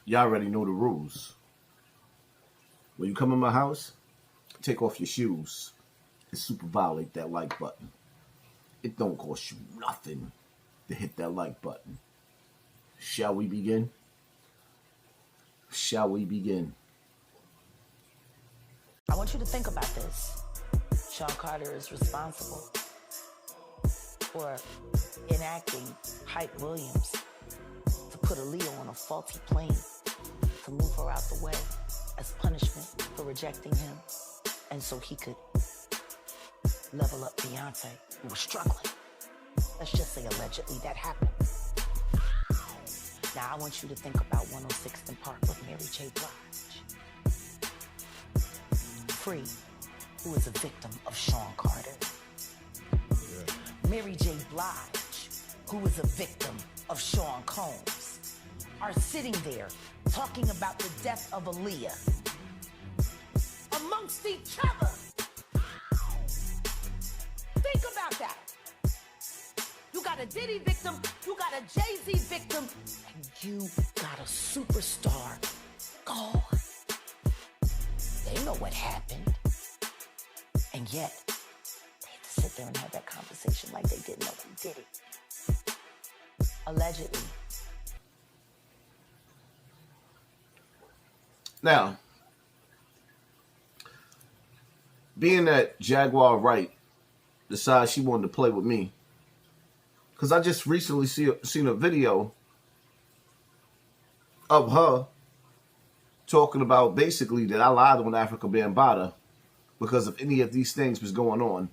Y'all already know the rules. When you come in my house, take off your shoes and super violate that like button. It don't cost you nothing to hit that like button. Shall we begin? Shall we begin? I want you to think about this. Sean Carter is responsible for enacting Hype Williams to put Aaliyah on a faulty plane to move her out the way as punishment for rejecting him, and so he could level up Beyonce, who was struggling. Let's just say allegedly that happened. Now I want you to think about 106th and Park with Mary J. Blige. Free, who is a victim of Sean Carter. Mary J. Blige, who is a victim of Sean Combs, are sitting there talking about the death of Aaliyah amongst each other. Think about that. You got a Diddy victim, you got a Jay-Z victim, and you got a superstar gone. They know what happened. And yet, they had to sit there and have that conversation like they didn't know who did it. Allegedly. Now, being that Jaguar Wright decides she wanted to play with me, because I just recently seen a video of her talking about basically that I lied on Africa Bambaataa because if any of these things was going on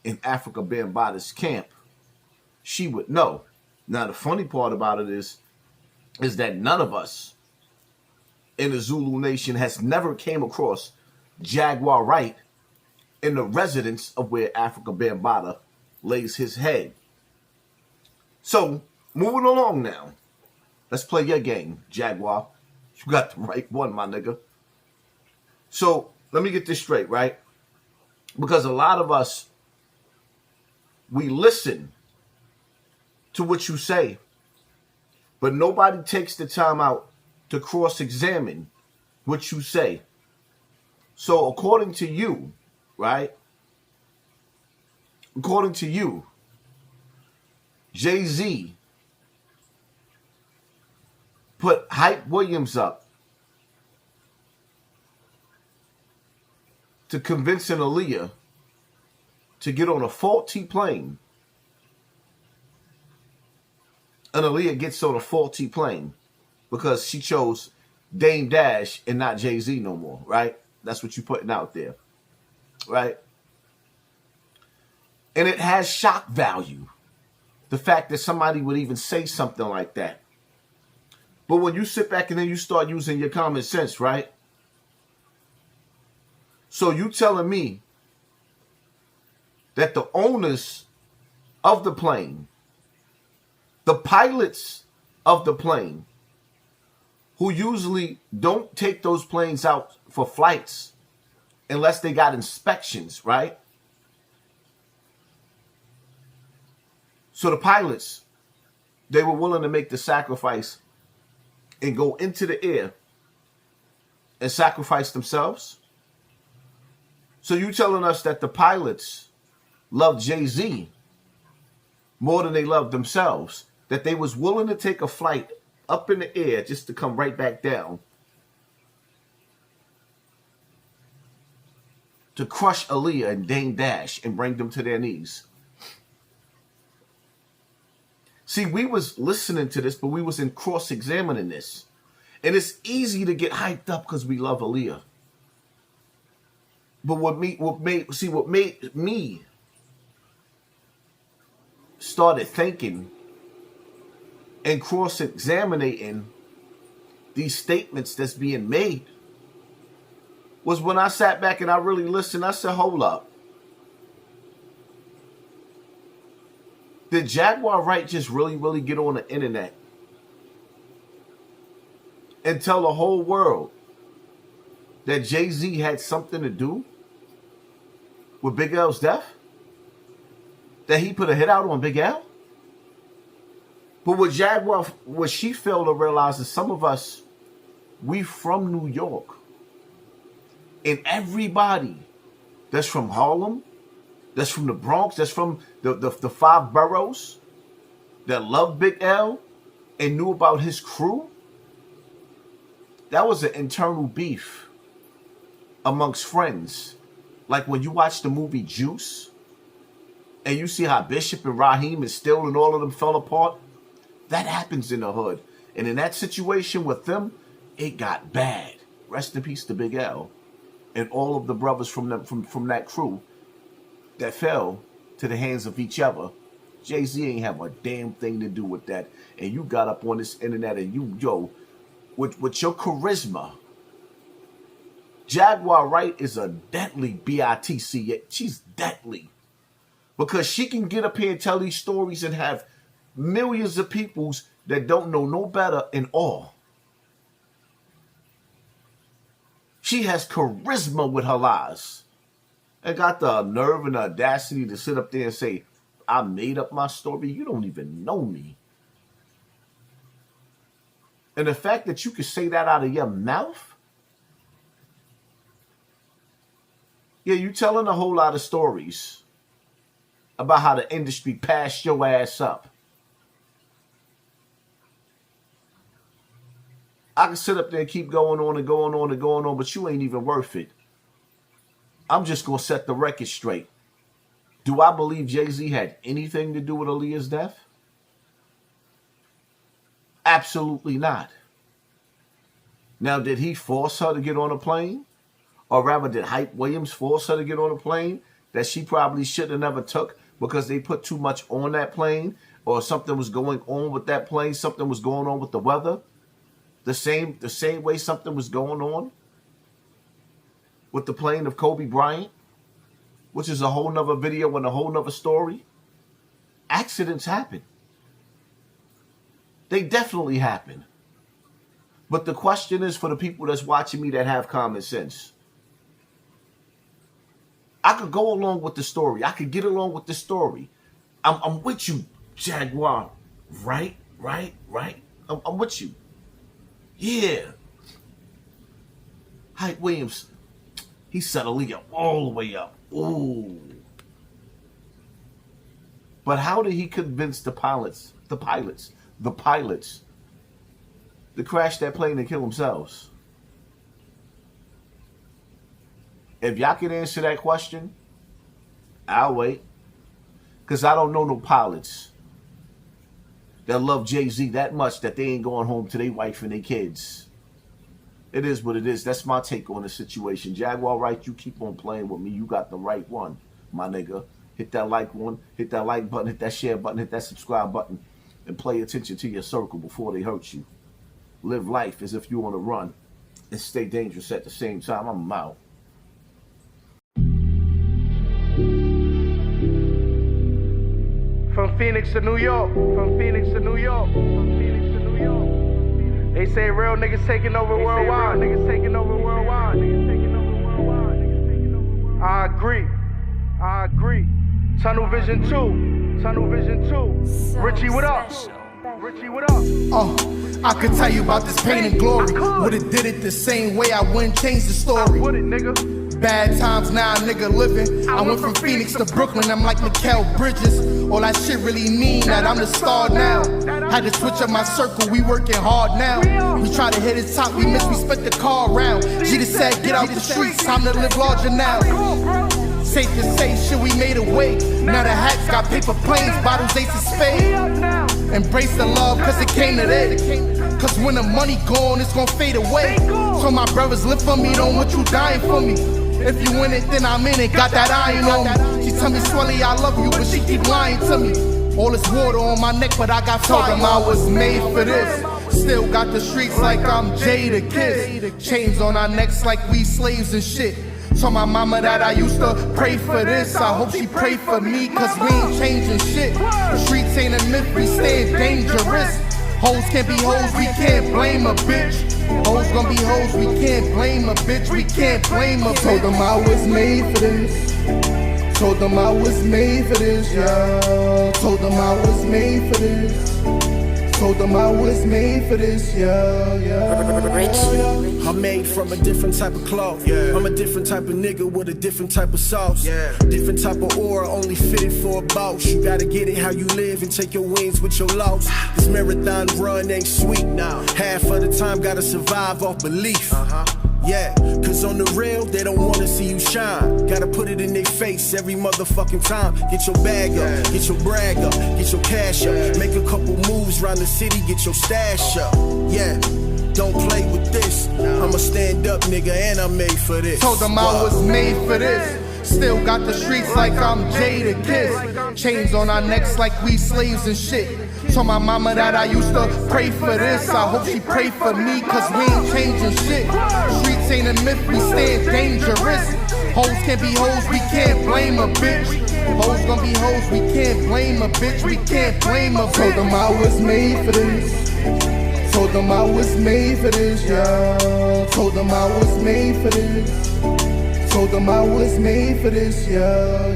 in Africa Bambaataa's camp, she would know. Now, the funny part about it is that none of us in the Zulu Nation has never came across Jaguar Wright in the residence of where Africa Bambaataa lays his head. So, moving along now. Let's play your game, Jaguar. You got the right one, my nigga. So, let me get this straight, right? Because a lot of us, we listen to what you say, but nobody takes the time out to cross-examine what you say. So, according to you, right? According to you, Jay-Z put Hype Williams up to convince an Aaliyah to get on a faulty plane. And Aaliyah gets on a faulty plane because she chose Dame Dash and not Jay-Z no more, right? That's what you're putting out there, right? And it has shock value. The fact that somebody would even say something like that. But when you sit back and then you start using your common sense, right? So you telling me that the owners of the plane, the pilots of the plane, who usually don't take those planes out for flights unless they got inspections, right? So the pilots, they were willing to make the sacrifice and go into the air and sacrifice themselves. So you telling us that the pilots love Jay-Z more than they love themselves, that they was willing to take a flight up in the air just to come right back down to crush Aaliyah and Dame Dash and bring them to their knees. See, we was listening to this, but we was in cross-examining this. And it's easy to get hyped up because we love Aaliyah. But what made me started thinking and cross-examining these statements that's being made was when I sat back and I really listened. I said, hold up. Did Jaguar Wright just really get on the internet and tell the whole world that Jay-Z had something to do with Big L's death? That he put a hit out on Big L? But what she failed to realize is some of us We from New York. And everybody that's from Harlem, that's from the Bronx, that's from the 5 boroughs that love Big L and knew about his crew, that was an internal beef amongst friends. Like when you watch the movie Juice and you see how Bishop and Raheem and Still and all of them fell apart, that happens in the hood. And in that situation with them, it got bad. Rest in peace to Big L and all of the brothers from that crew that fell to the hands of each other. Jay-Z ain't have a damn thing to do with that. And you got up on this internet and you, with your charisma, Jaguar Wright is a deadly BITC. She's deadly. Because she can get up here and tell these stories and have millions of peoples that don't know no better in awe. She has charisma with her lies. And got the nerve and the audacity to sit up there and say, I made up my story. You don't even know me. And the fact that you can say that out of your mouth, yeah, you telling a whole lot of stories about how the industry passed your ass up. I can sit up there and keep going on and going on and going on, but you ain't even worth it. I'm just going to set the record straight. Do I believe Jay-Z had anything to do with Aaliyah's death? Absolutely not. Now, did he force her to get on a plane? Or rather, did Hype Williams force her to get on a plane that she probably should have never took because they put too much on that plane, or something was going on with that plane, something was going on with the weather? The same way something was going on with the plane of Kobe Bryant, which is a whole nother video and a whole nother story. Accidents happen. They definitely happen. But the question is for the people that's watching me that have common sense. I could go along with the story. I could get along with the story. I'm with you, Jaguar. Right. I'm with you. Yeah. Hype Williams, he set Aaliyah all the way up. Ooh. But how did he convince the pilots to crash that plane and kill themselves? If y'all can answer that question, I'll wait. Because I don't know no pilots that love Jay-Z that much that they ain't going home to their wife and their kids. It is what it is. That's my take on the situation. Jaguar Wright, you keep on playing with me. You got the right one, my nigga. Hit that like button, hit that share button, hit that subscribe button, and pay attention to your circle before they hurt you. Live life as if you want to run and stay dangerous at the same time. I'm out. From Phoenix to New York, from Phoenix to New York, from Phoenix to New York. They say real niggas taking over worldwide, niggas taking over worldwide, niggas taking over worldwide, niggas taking over worldwide. I agree. Tunnel Vision 2, Tunnel Vision 2. Richie, what up? Richie, what up? I could tell you about this pain and glory. Would've did it the same way, I wouldn't change the story. I would it, nigga. Bad times now, nigga living. I went from Phoenix to Brooklyn, I'm like Mikal Bridges. All that shit really mean that I'm the star now. Had to switch up my circle, we working hard now. We try to hit the top, we miss, we spent the car around. She just said, get out the streets, time to live larger now. Safe to say, shit, we made a way. Now the hats got paper planes, bottles, ace of spade. Embrace the love, cause it came today. Cause when the money gone, it's gon' fade away. So my brothers live for me, don't want you dying for me. If you in it, then I'm in it, got that iron on me. She tell me, Swelly, I love you, but she keep lying to me. All this water on my neck, but I got fire. Told them I was made for this. Still got the streets like I'm Jay the Kid. Chains on our necks like we slaves and shit. Told my mama that I used to pray for this. I hope she pray for me, cause we ain't changing shit. The streets ain't a myth, we staying dangerous. Hoes can't be hoes, we can't blame a bitch. Hoes gon' be hoes, we can't blame a bitch. We can't blame a bitch. Told them I was made for this. Told them I was made for this, yeah. Told them I was made for this. Told them I was made for this, I'm made from a different type of cloth. I'm a different type of nigga with a different type of sauce. Different type of aura, only fitted for a boss. You gotta get it how you live and take your wings with your loss. This marathon run ain't sweet now. Half of the time gotta survive off belief. Yeah, cause on the real, they don't wanna see you shine. Gotta put it in their face every motherfucking time. Get your bag up, get your brag up, get your cash up. Make a couple moves round the city, get your stash up. Yeah, don't play with this. I'm a stand up nigga and I'm made for this. Told them I was made for this. Still got the streets like I'm Jada Kiss. Chains on our necks like we slaves and shit. Told my mama that I used to pray for this. I hope she pray for me, cause we ain't changing shit. Streets ain't a myth, we stand dangerous. Hoes can't be hoes, we can't blame a bitch. Hoes gon' be hoes, we can't blame a bitch. We can't blame a bitch. Told them I was made for this. Told them I was made for this, yeah. Told them I was made for this. Told them I was made for this, yeah.